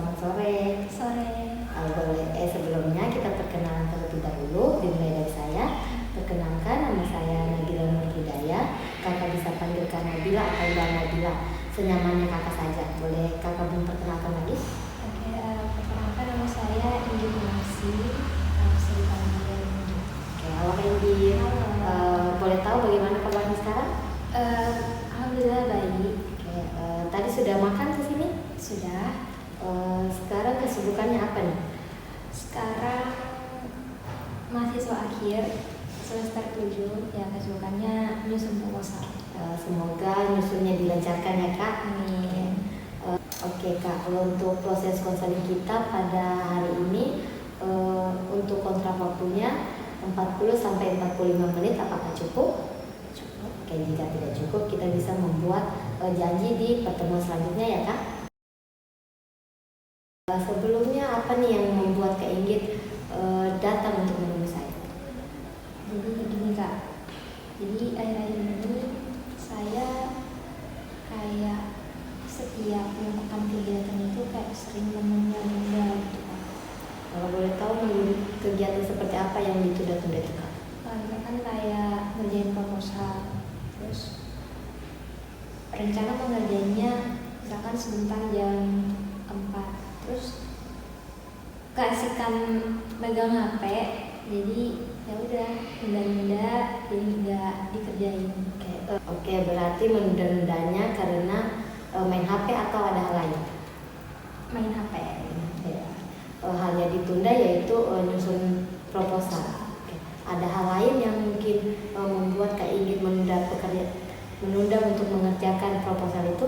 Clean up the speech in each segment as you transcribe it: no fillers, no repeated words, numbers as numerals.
selamat sore. Sore. Sebelumnya kita perkenalan terlebih dahulu, dimulai dari saya. Perkenalkan, nama saya Nabila Nur Hidayah. Kakak bisa panggil Kak Nabila atau Mbak Nabila, senyamannya kakak saja. Boleh kakak memperkenalkan lagi? Oke, perkenalkan nama saya Ingrid Marsi. Bisa dipanggil Ingrid. Oke, halo Ingrid. Halo. Boleh tahu bagaimana kabarnya sekarang? Alhamdulillah baik. Oke, tadi sudah makan ke sini? Sudah. Sekarang kesibukannya apa nih? Sekarang mahasiswa akhir semester 7, ya kesibukannya nyusun proposal. Semoga nyusunnya dilancarkan ya Kak. Amin. Oke Kak, kalau untuk proses konseling kita pada hari ini untuk kontrak waktunya 40-45 menit, apakah cukup? Cukup. Oke, jika tidak cukup kita bisa membuat janji di pertemuan selanjutnya ya Kak. Sebelumnya apa nih yang membuat Kak Inggit datang untuk menemui saya? Jadi gini Kak, jadi akhir-akhir ini saya kayak setiap melakukan kegiatan itu kayak sering menunda-nunda gitu Kak. Kalau boleh tahu kegiatan seperti apa yang ditunda-tunda itu Kak? Misalkan kayak ngerjain proposal, terus rencana mengerjainnya misalkan sebentar jam 4, terus keasikan megang HP, jadi ya udah nunda-nunda jadi nggak dikerjain. Oke, berarti menunda-nundanya karena main HP atau ada hal lain? Main HP. Halnya ditunda yaitu nyusun proposal. Oke. Ada hal lain yang mungkin membuat Kak Inggit menunda untuk mengerjakan proposal itu?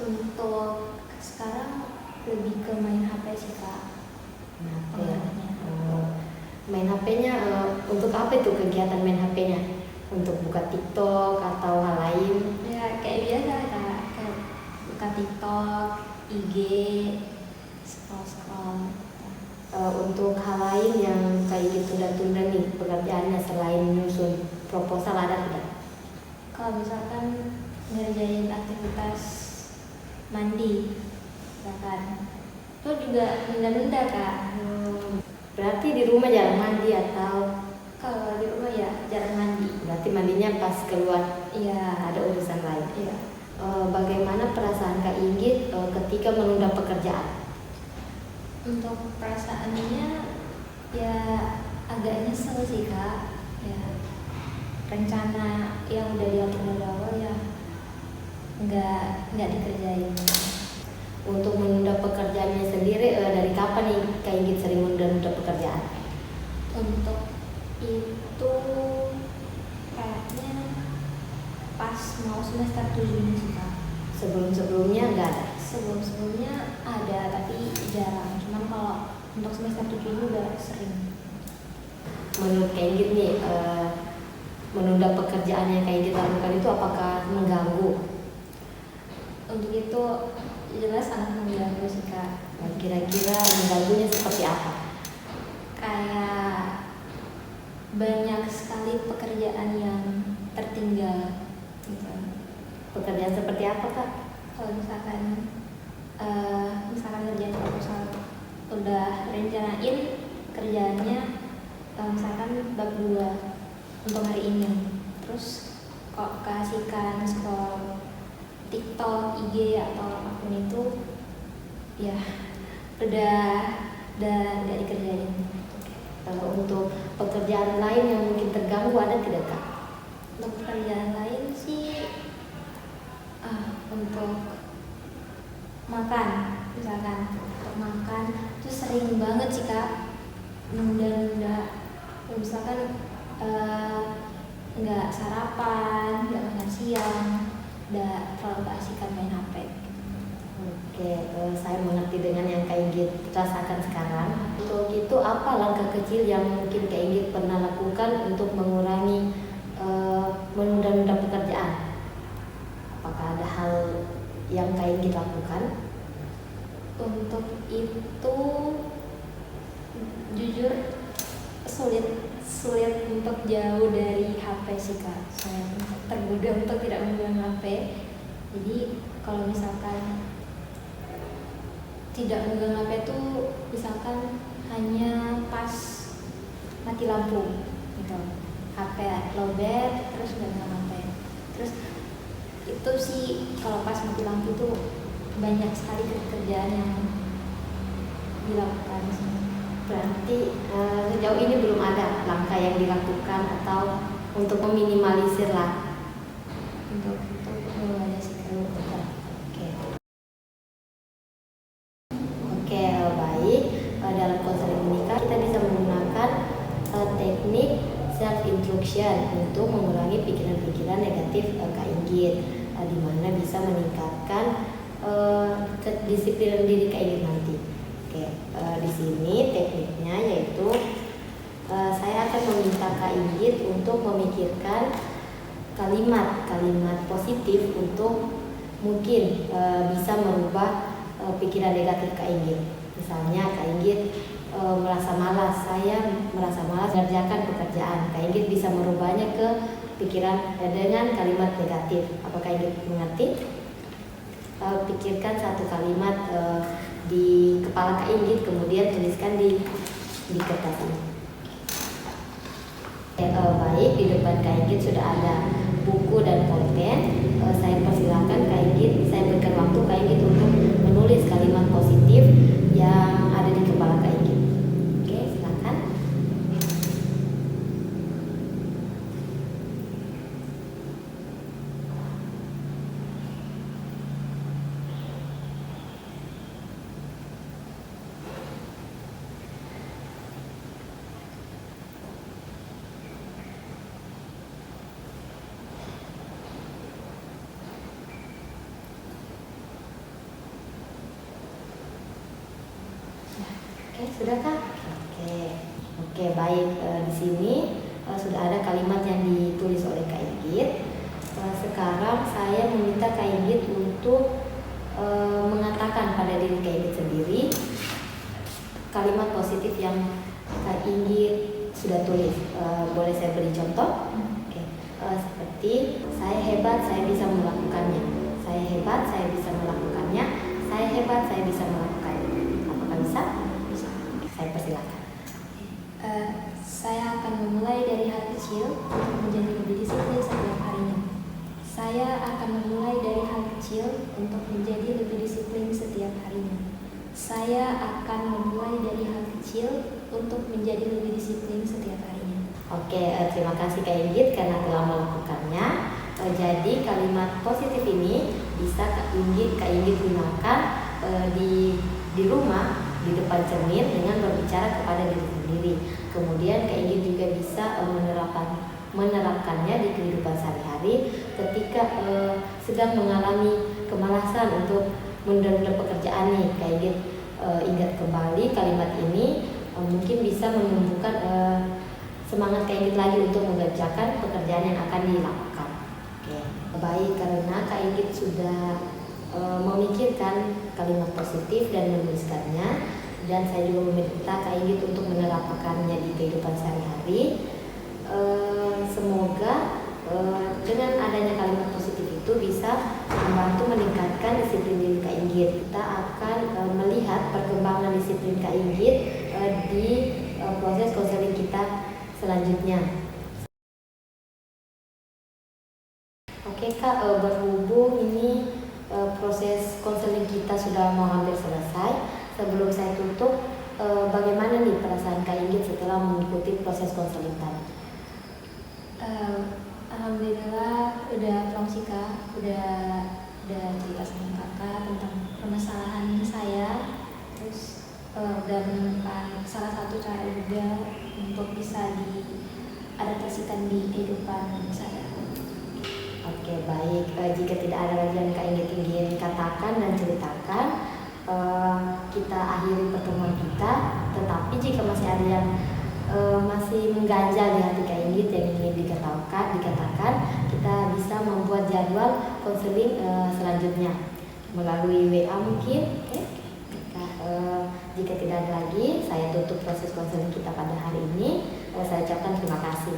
Untuk sekarang lebih ke main HP sih Kak. Main HP-nya untuk apa itu kegiatan main HP-nya? Untuk buka TikTok atau hal lain? Ya kayak biasa Kak, kayak buka TikTok, IG, scroll. Untuk hal lain yang kayak gitu tunda-tunda nih pekerjaannya selain nyusun proposal ada tidak? Kalau misalkan ngerjain aktivitas mandi, misalkan itu juga nunda-nunda Kak. Berarti di rumah jarang mandi atau? Kalau di rumah ya jarang mandi. Berarti mandinya pas keluar? Iya. Ada urusan lain? Iya. Bagaimana perasaan Kak Inggit ketika menunda pekerjaan? Untuk perasaannya ya agak nyesel sih Kak. Ya rencana yang udah diatur dari awal ya nggak dikerjain. Untuk menunda pekerjaannya sendiri dari kapan nih Kak Inggit sering menunda pekerjaan? Untuk itu kayaknya pas mau semester 7 ini sih Kak. Sebelum-sebelumnya nggak ada? Sebelum-sebelumnya ada tapi jarang. Cuman kalau untuk semester 7 ini udah sering. Menurut Kak Inggit nih menunda pekerjaan yang Kak Inggit lakukan itu apakah mengganggu? Untuk itu jelas sangat mengganggu sih Kak. Kira-kira mengganggunya seperti apa? Kayak banyak sekali pekerjaan yang tertinggal gitu. Pekerjaan seperti apa Kak? Kalau misalkan ngerjain proposal udah rencanain kerjaannya misalkan bab 2 untuk hari ini, terus kok keasikan scroll TikTok, IG atau apapun itu ya udah nggak dikerjain. Untuk pekerjaan lain yang mungkin terganggu ada tidak Kak? Untuk pekerjaan lain sih untuk makan, misalkan untuk makan itu sering banget sih Kak nunda-nunda. Misalkan nggak sarapan, nggak makan siang, udah terlalu keasikan main HP. Oke, saya mengerti dengan yang Kak Inggit rasakan sekarang. Untuk itu apa langkah kecil yang mungkin Kak Inggit pernah lakukan untuk mengurangi menunda-nunda pekerjaan? Apakah ada hal yang Kak Inggit lakukan? Untuk itu jujur sulit untuk jauh dari HP sih Kak. Saya tergoda untuk tidak memegang HP. Jadi kalau misalkan tidak megang HP itu misalkan hanya pas mati lampu gitu, HP lowbat terus nggak megang HP. Terus itu sih kalau pas mati lampu itu banyak sekali kerjaan yang dilakukan sih. Berarti sejauh ini belum ada langkah yang dilakukan atau untuk meminimalisir lah. Untuk belum ada sih. Oke. Oke, baik. Dalam konseling menikah kita bisa menggunakan teknik self instruction untuk mengurangi pikiran-pikiran negatif Kak Inggit, di mana bisa meningkatkan kedisiplinan diri Kak Inggit nanti. Oke, di sini tekniknya yaitu saya akan meminta Kak Inggit untuk memikirkan kalimat-kalimat positif untuk mungkin bisa merubah pikiran negatif Kak Inggit. Misalnya Kak Inggit merasa malas, saya merasa malas mengerjakan pekerjaan. Kak Inggit bisa merubahnya ke pikiran dengan kalimat negatif. Apakah Kak Inggit mengerti? Pikirkan satu kalimat di kepala Kak Inggit, kemudian tuliskan di kertas ini. Baik, di depan Kak Inggit sudah ada buku dan pulpen. Saya persilakan Kak Inggit, saya berikan waktu Kak Inggit untuk menulis kalimat positif yang ada di kepala Kak Inggit. Oke, silakan. Oke, sudahkah? Oke, baik. Di sini sudah ada kalimat yang ditulis oleh Kak Inggit. Sekarang saya meminta Kak Inggit untuk mengatakan pada diri Kak Inggit sendiri kalimat positif yang Kak Inggit sudah tulis. Boleh saya beri contoh? Oke, seperti saya hebat, saya bisa melakukannya. Saya hebat, saya bisa melakukannya. Saya hebat, saya bisa melakukannya. Apakah bisa? Saya persilakan. Saya akan memulai dari hal kecil untuk menjadi lebih disiplin setiap harinya. Saya akan memulai dari hal kecil untuk menjadi lebih disiplin setiap harinya. Saya akan memulai dari hal kecil untuk menjadi lebih disiplin setiap harinya. Oke, terima kasih Kak Inggit karena telah melakukannya. Jadi kalimat positif ini bisa Kak Inggit gunakan di rumah, di depan cermin dengan berbicara kepada diri sendiri. Kemudian Kak Inggit juga bisa menerapkannya di kehidupan sehari-hari ketika sedang mengalami kemalasan untuk menunda pekerjaan nih. Kak Inggit ingat kembali kalimat ini, mungkin bisa menumbuhkan semangat Kak Inggit lagi untuk mengerjakan pekerjaan yang akan dilakukan. Oke, baik, karena Kak Inggit sudah memikirkan kalimat positif dan menuliskannya, dan saya juga meminta Kak Inggit untuk menerapkannya di kehidupan sehari-hari. Semoga dengan adanya kalimat positif itu bisa membantu meningkatkan disiplin diri Kak Inggit. Kita akan melihat perkembangan disiplin Kak Inggit di proses konseling kita selanjutnya. Oke Kak, berhubung ini proses konseling kita sudah mau hampir selesai. Sebelum saya tutup, bagaimana nih perasaan Kak Inggit setelah mengikuti proses konseling tadi? Alhamdulillah udah plong sih Kak, udah cerita sama Kakak tentang permasalahan saya, terus udah menemukan salah satu cara juga untuk bisa diadaptasikan di kehidupan saya. Oke, baik. Jika tidak ada lagi yang Kak Inggit ingin katakan dan ceritakan, kita akhiri pertemuan kita. Tetapi jika masih ada yang masih mengganjal di hati Kak Inggit yang ingin dikatakan, kita bisa membuat jadwal konseling selanjutnya melalui WA mungkin. Oke. Jika tidak ada lagi, saya tutup proses konseling kita pada hari ini. Saya ucapkan terima kasih.